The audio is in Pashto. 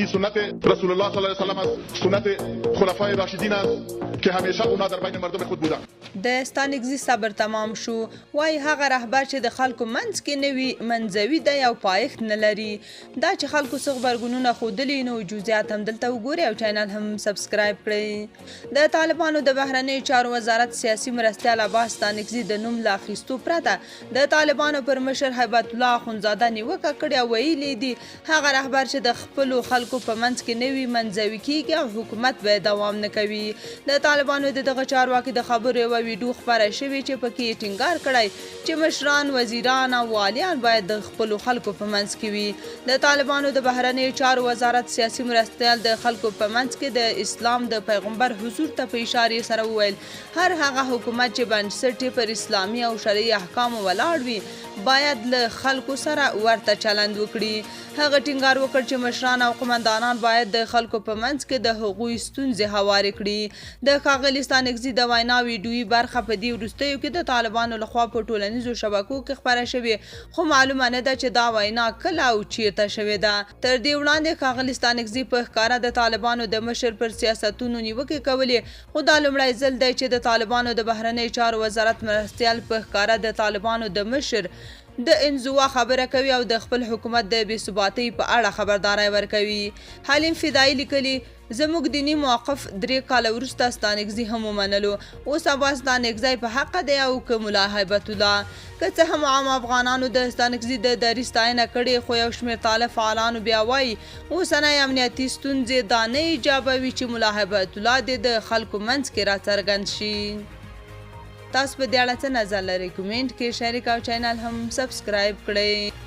این سنت رسول الله صلی الله علیه و سلم است، سنت خلفای راشدین است که همیشه اونا در بین مردم خود بودن. د ستانکزي صبر تمام شو. وای هغه رهبر چې د خلکو منځ کې نه وي منځوي دی او پایښت نه لري. دا چې خلکو څه غبرګونونه ښودلي نو جزئیات هم دلته وګورئ او چینل هم سبسکرایب کړئ. د طالبانو د بهرنیو چارو وزارت سیاسي مرستیال عباس ستانکزي د نوم له اخیستو پرته د طالبانو پر مشر هیبت الله اخندزاده نیوکه کړې او ویلي دي هغه رهبر چې د خپلو خلکو په منځ کې نه وي منځوي کیږي او حکومت به دوام نه کوي. د طالبانو د دغه چارواکي د خبرو یوه ویډیو خپره شوې چې پکې ټینګار کړی چې مشران وزیران او والیان باید د خپلو خلکو په منځ کې وي. د طالبانو د بهرنیو چارو وزارت سیاسي مرستیال د خلکو په منځ کې د اسلام د پیغمبر حضور ته په اشارې سره وویل هر هغه حکومت چې بنسټ پر اسلامي او شرعي احکامو ولاړ وي باید له خلکو سره ورته چلند وکړي. هغه ټینګار وکړ چې مشران او قومندانان باید د خلکو په منځ کې د هغوی ستونزې هوارې کړي. د ښاغلي ستانکزي د وینا ویډیویي برخه په دې وروستیو کې د طالبانو لخوا په ټولنیزو شبکو کې خپره شوې خو معلومه نه ده چې دا وینا کله او چیرته شوې ده. تر دې وړاندې ښاغلي ستانکزي په ښکاره د طالبانو د مشر پر سیاستونو نیوکې کولې خو دا لومړی ځل دی چې د طالبانو د بهرنیو چارو وزارت مرستیال په ښکاره د طالبانو د مشر د انزوا خبره کوي او د خپل حکومت د بې ثباتۍ په اړه خبرداری ورکوي. حلیم فدایي لیکلي زموږ دیني موقف 3 کاله وروسته ستانکزي هم ومنلو. اوس عباس ستانکزی په حق دی او که ملا هیبت الله. که څه هم عام افغانانو د ستانکزي د دري ستاینه کړې خو یو شمېر طالب فعالانو بیا وایي اوسنۍ امنیتي ستونزې دا نه ایجابوي چې ملا هیبت الله دې د خلکو منځ کې راڅرګند شي. تاسو په دې اړه څه نظر لرئ؟ کومنټ کې شریک او چینل هم سبسکرایب کړئ.